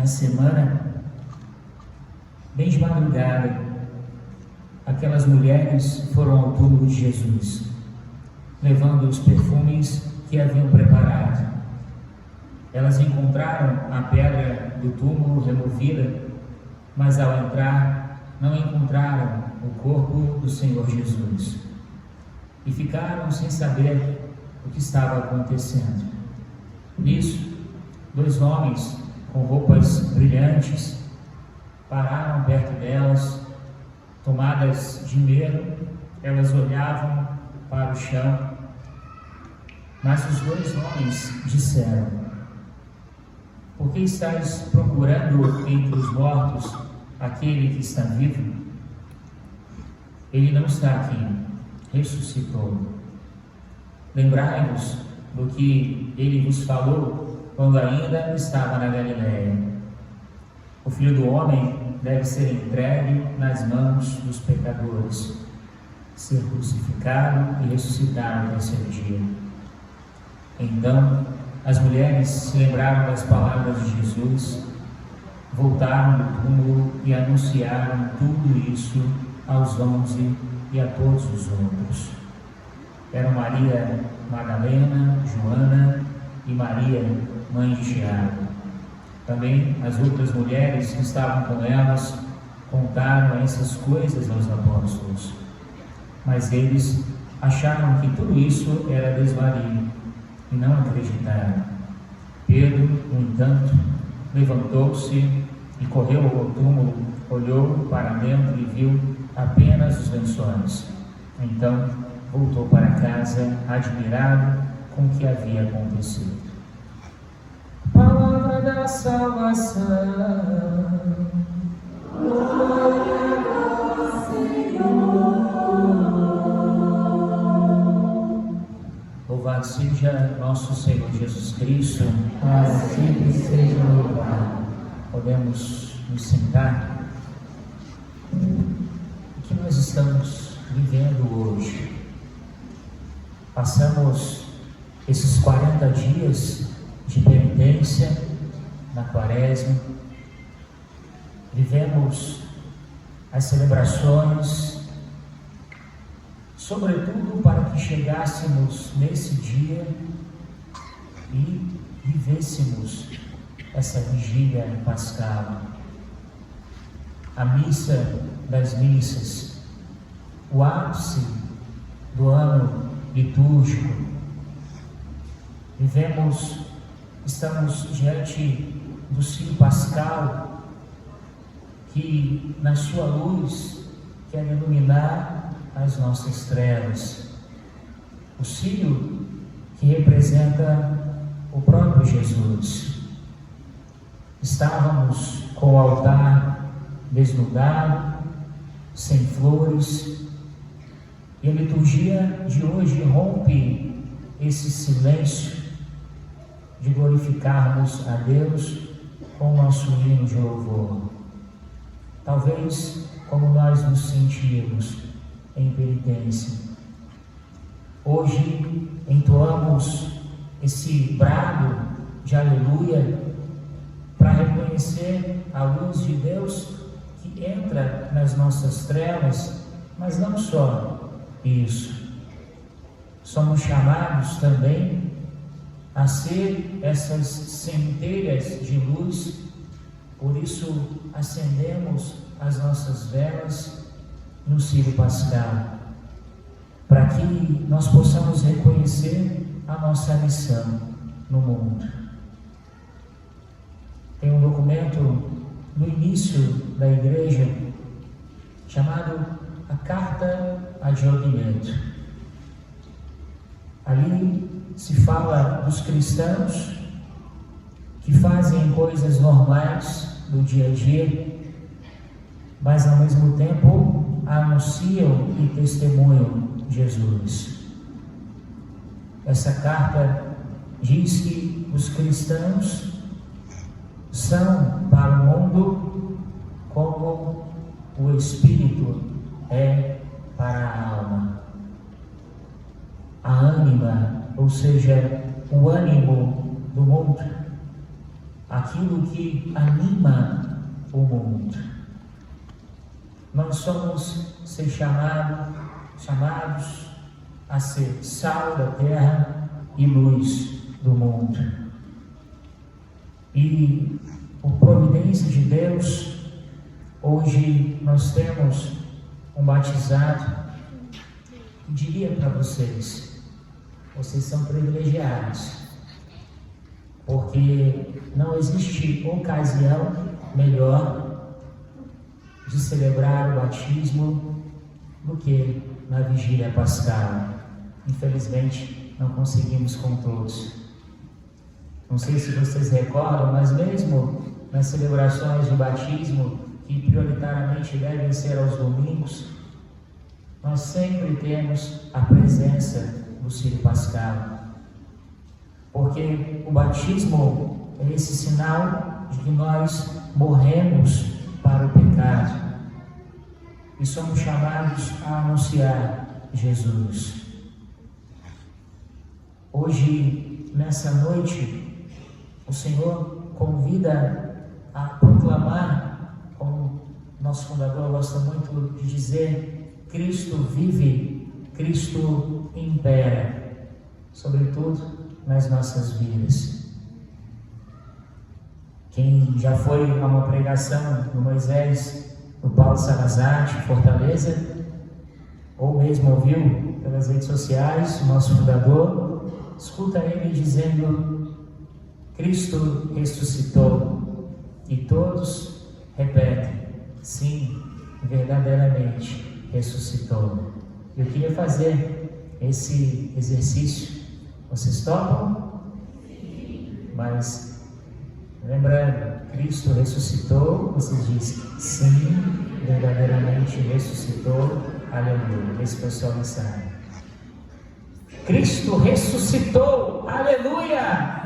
na semana, bem de madrugada, aquelas mulheres foram ao túmulo de Jesus, levando os perfumes que haviam preparado. Elas encontraram a pedra do túmulo removida, mas ao entrar não encontraram o corpo do Senhor Jesus e ficaram sem saber o que estava acontecendo. Nisso, 2 homens com roupas brilhantes pararam perto delas. Tomadas de medo, elas olhavam para o chão, mas os 2 homens disseram: por que estáis procurando entre os mortos aquele que está vivo? Ele não está aqui, ressuscitou. Lembrai-vos do que ele vos falou quando ainda estava na Galileia. O Filho do Homem deve ser entregue nas mãos dos pecadores, ser crucificado e ressuscitado no terceiro dia. Então, as mulheres se lembraram das palavras de Jesus, voltaram do túmulo e anunciaram tudo isso aos 11 e a todos os outros. Eram Maria Madalena, Joana e Maria, mãe de Tiago. Também as outras mulheres que estavam com elas contaram essas coisas aos apóstolos. Mas eles acharam que tudo isso era desvario e não acreditaram. Pedro, no entanto, levantou-se e correu ao túmulo, olhou para dentro e viu apenas os lençóis. Então voltou para casa, admirado com o que havia acontecido. Palavra da salvação. Glória ao Senhor. Louvado seja nosso Senhor Jesus Cristo. Para sempre seja louvado. Podemos nos sentar. O que nós estamos vivendo hoje? Passamos esses 40 dias de penitência na Quaresma, vivemos as celebrações, sobretudo para que chegássemos nesse dia e vivêssemos essa vigília pascal, a missa das missas, o ápice do ano litúrgico. Estamos diante do Círio Pascal, que na sua luz quer iluminar as nossas trevas. O Círio que representa o próprio Jesus. Estávamos com o altar desnudado, sem flores, e a liturgia de hoje rompe esse silêncio de glorificarmos a Deus com o nosso hino de louvor. Talvez como nós nos sentimos em penitência. Hoje entoamos esse brado de aleluia para reconhecer a luz de Deus que entra nas nossas trevas, mas não só isso. Somos chamados também a ser essas centelhas de luz, por isso acendemos as nossas velas no Círio Pascal, para que nós possamos reconhecer a nossa missão no mundo. Tem um documento no início da igreja chamado a Carta a Dioguneto. Ali se fala dos cristãos que fazem coisas normais do dia a dia, mas ao mesmo tempo anunciam e testemunham Jesus. Essa carta diz que os cristãos são para o mundo como o Espírito é para a alma. A ânima, ou seja, o ânimo do mundo, a aquilo que anima o mundo. Nós somos chamados a ser sal da terra e luz do mundo. E, por providência de Deus, hoje nós temos um batizado. Eu diria para vocês são privilegiados, porque não existe ocasião melhor de celebrar o batismo do que na vigília pascal. Infelizmente, não conseguimos com todos. Não sei se vocês recordam, mas mesmo nas celebrações de batismo, que prioritariamente devem ser aos domingos, nós sempre temos a presença do Círio Pascal. Porque o batismo é esse sinal de que nós morremos para o pecado e somos chamados a anunciar Jesus. Hoje, nessa noite, o Senhor convida a proclamar, como nosso fundador gosta muito de dizer, Cristo vive, Cristo impera, sobretudo nas nossas vidas. Quem já foi a uma pregação do Moisés, do Paulo Salazar, de Fortaleza, ou mesmo ouviu pelas redes sociais o nosso fundador, escuta ele dizendo: Cristo ressuscitou, e todos repetem: sim, verdadeiramente ressuscitou. Eu queria fazer esse exercício. Vocês topam? Mas lembrando, Cristo ressuscitou, vocês dizem: sim, verdadeiramente ressuscitou. Aleluia. Esse foi a sua mensagem. Cristo ressuscitou. Aleluia.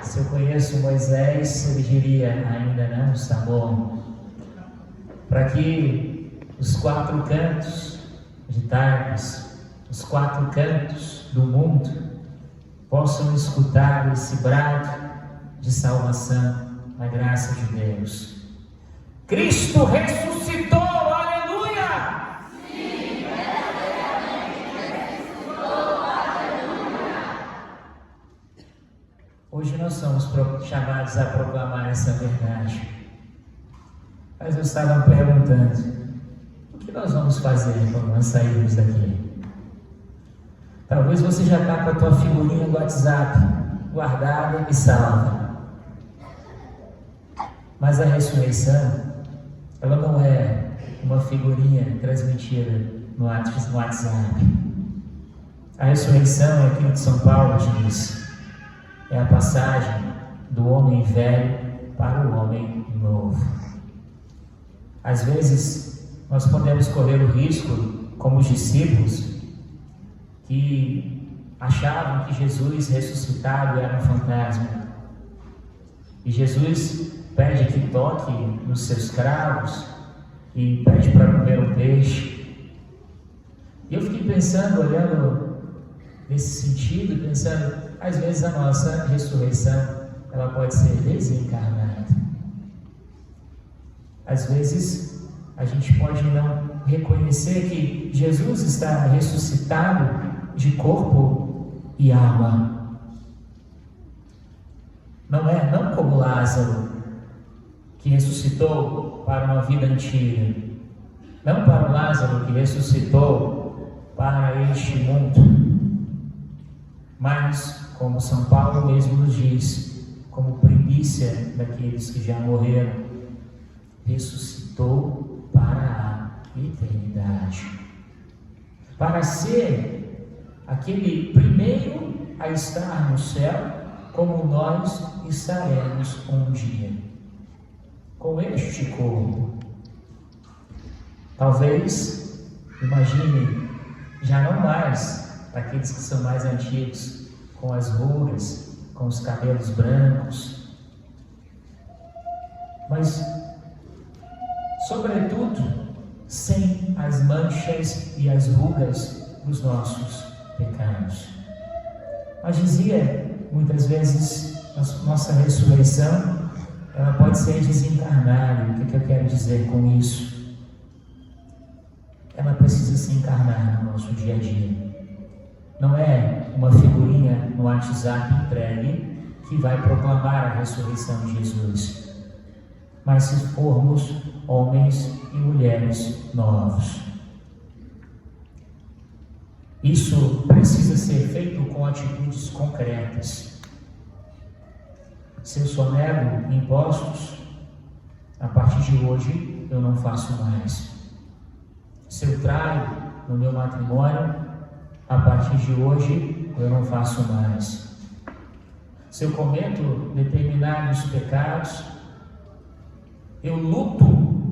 Se eu conheço Moisés, ele diria: ainda não está bom. Para que os 4 cantos de Tardes, os 4 cantos do mundo, possam escutar esse brado de salvação na graça de Deus. Cristo ressuscitou, aleluia! Sim, verdadeiramente ressuscitou, aleluia! Hoje nós somos chamados a proclamar essa verdade. Mas eu estava perguntando: o que nós vamos fazer quando nós sairmos daqui? Talvez você já está com a tua figurinha do WhatsApp guardada e salva. Mas a ressurreição, ela não é uma figurinha transmitida no WhatsApp. A ressurreição é aquilo que São Paulo diz: é a passagem do homem velho para o homem novo. Às vezes, nós podemos correr o risco, como os discípulos, que achavam que Jesus ressuscitado era um fantasma. E Jesus pede que toque nos seus cravos e pede para comer um peixe. E eu fiquei pensando, olhando nesse sentido, pensando, às vezes a nossa ressurreição, ela pode ser desencarnada. Às vezes a gente pode não reconhecer que Jesus está ressuscitado de corpo e alma. Não como Lázaro, que ressuscitou para uma vida antiga. Não para o Lázaro que ressuscitou para este mundo. Mas, como São Paulo mesmo nos diz, como primícia daqueles que já morreram, ressuscitou para a eternidade. Para ser aquele primeiro a estar no céu, como nós estaremos um dia, com este corpo. Talvez, imagine, já não mais aqueles que são mais antigos, com as rugas, com os cabelos brancos, mas, sobretudo, sem as manchas e as rugas dos nossos pecados. Mas dizia, muitas vezes, nossa ressurreição, ela pode ser desencarnada. O que eu quero dizer com isso? Ela precisa se encarnar no nosso dia a dia. Não é uma figurinha no WhatsApp entregue que vai proclamar a ressurreição de Jesus. Mas se formos homens e mulheres novos. Isso precisa ser feito com atitudes concretas. Se eu sonego impostos, a partir de hoje eu não faço mais. Se eu traio no meu matrimônio, a partir de hoje eu não faço mais. Se eu cometo determinados pecados, eu luto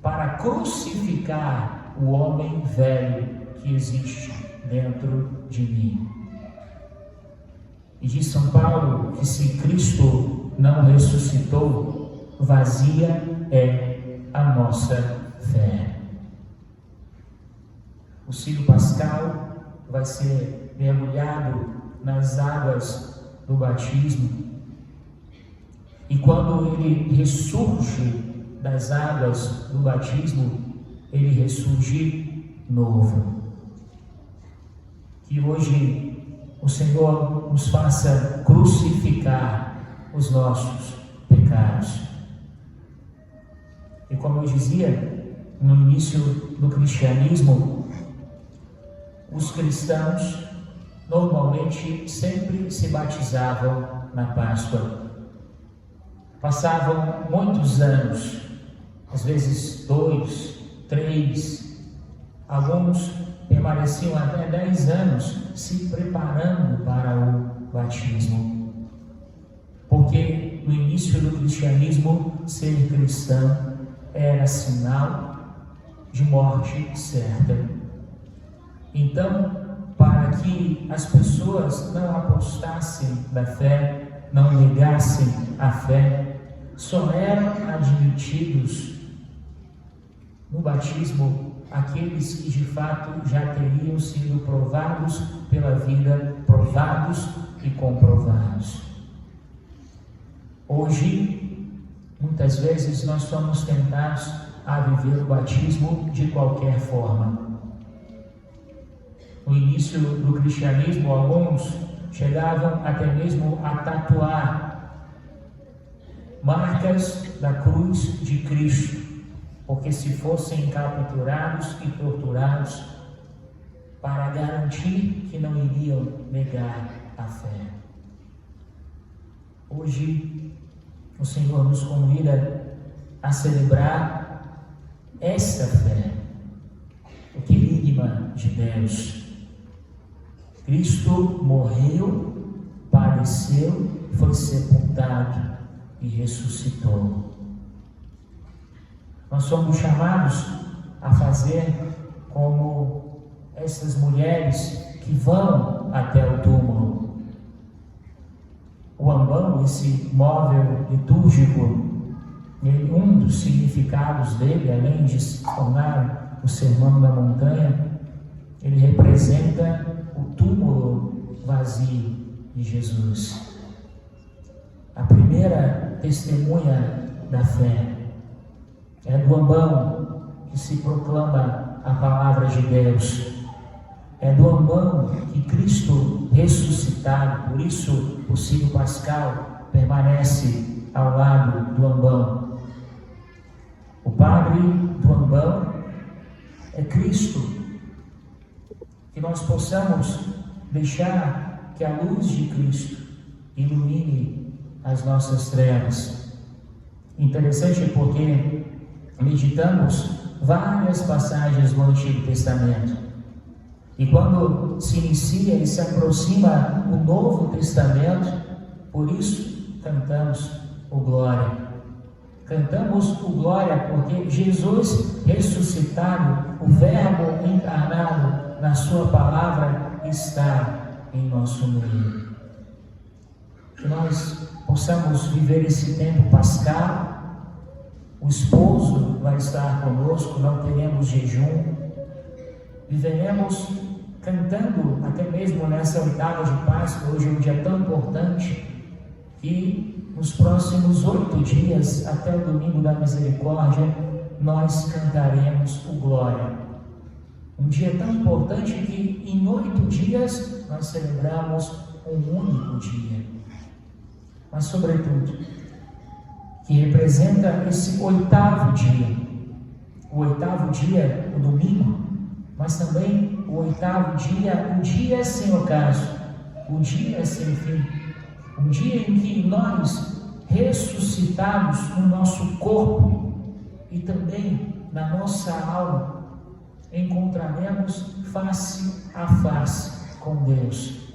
para crucificar o homem velho que existe dentro de mim. E diz São Paulo que se Cristo não ressuscitou, vazia é a nossa fé. O Círio Pascal vai ser mergulhado nas águas do batismo. E quando ele ressurge das águas do batismo, ele ressurge novo. Que hoje o Senhor nos faça crucificar os nossos pecados. E como eu dizia, no início do cristianismo, os cristãos normalmente sempre se batizavam na Páscoa. Passavam muitos anos, às vezes 2, 3, alguns permaneciam até 10 anos se preparando para o batismo. Porque no início do cristianismo, ser cristão era sinal de morte certa. Então, para que as pessoas não apostassem da fé, não negassem a fé, só eram admitidos no batismo aqueles que de fato já teriam sido provados pela vida, provados e comprovados. Hoje, muitas vezes nós somos tentados a viver o batismo de qualquer forma. No início do cristianismo, alguns chegavam até mesmo a tatuar marcas da cruz de Cristo, porque se fossem capturados e torturados, para garantir que não iriam negar a fé. Hoje, o Senhor nos convida a celebrar esta fé, o querigma de Deus. Cristo morreu, padeceu, foi sepultado e ressuscitou. Nós somos chamados a fazer como essas mulheres que vão até o túmulo. O ambão, esse móvel litúrgico, um dos significados dele, além de se tornar o sermão da montanha, ele representa o túmulo vazio de Jesus. A primeira testemunha da fé é do ambão que se proclama a palavra de Deus. É do ambão que Cristo ressuscitado, por isso o Círio Pascal permanece ao lado do ambão. O padre do ambão é Cristo. Que nós possamos deixar que a luz de Cristo ilumine as nossas trevas. Interessante porque meditamos várias passagens do Antigo Testamento. E quando se inicia e se aproxima o Novo Testamento, por isso cantamos o Glória. Cantamos o Glória porque Jesus ressuscitado, o Verbo encarnado na sua palavra está em nosso meio. Que nós possamos viver esse tempo pascal. O esposo vai estar conosco, não teremos jejum. Viveremos cantando até mesmo nessa oitava de Páscoa. Hoje é um dia tão importante que nos próximos 8 dias, até o domingo da misericórdia, nós cantaremos o Glória. Um dia tão importante que em 8 dias nós celebramos um único dia. Mas sobretudo, que representa esse 8º dia. O 8º dia, o domingo, mas também o 8º dia, o dia sem ocaso, o dia sem fim. Um dia em que nós, ressuscitados no nosso corpo e também na nossa alma, encontraremos face a face com Deus.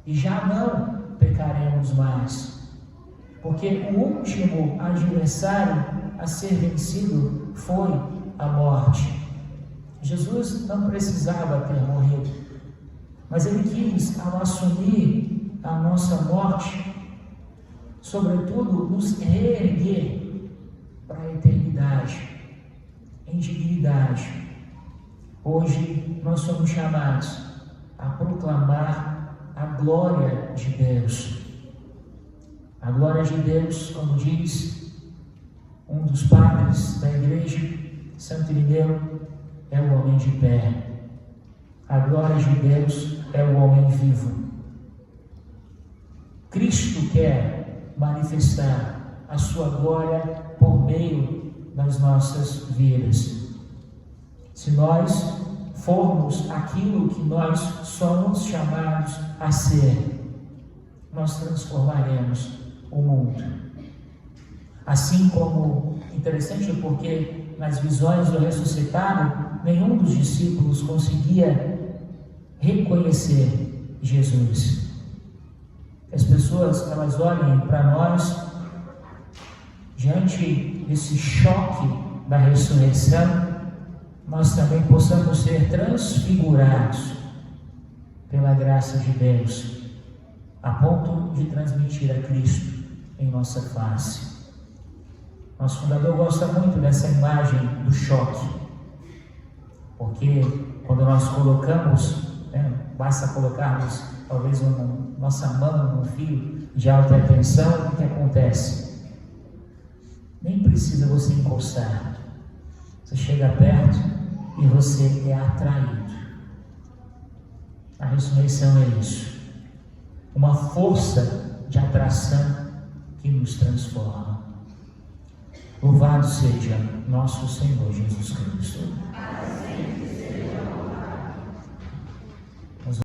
E já não pecaremos mais, porque o último adversário a ser vencido foi a morte. Jesus não precisava ter morrido, mas Ele quis, ao assumir a nossa morte, sobretudo nos reerguer para a eternidade, em dignidade. Hoje nós somos chamados a proclamar a glória de Deus. A glória de Deus, como diz um dos padres da igreja, Santo Irineu, é o homem de pé. A glória de Deus é o homem vivo. Cristo quer manifestar a sua glória por meio das nossas vidas. Se nós formos aquilo que nós somos chamados a ser, nós transformaremos o mundo. Assim como, interessante porque nas visões do ressuscitado, nenhum dos discípulos conseguia reconhecer Jesus. As pessoas, elas olhem para nós diante desse choque da ressurreição, nós também possamos ser transfigurados pela graça de Deus, a ponto de transmitir a Cristo em nossa face. Nosso fundador gosta muito dessa imagem do choque, porque quando nós colocamos, basta colocarmos talvez nossa mão num fio de alta tensão, o que acontece? Nem precisa você encostar. Você chega perto e você é atraído. A ressurreição é isso. Uma força de atração que nos transforma. Louvado seja nosso Senhor Jesus Cristo.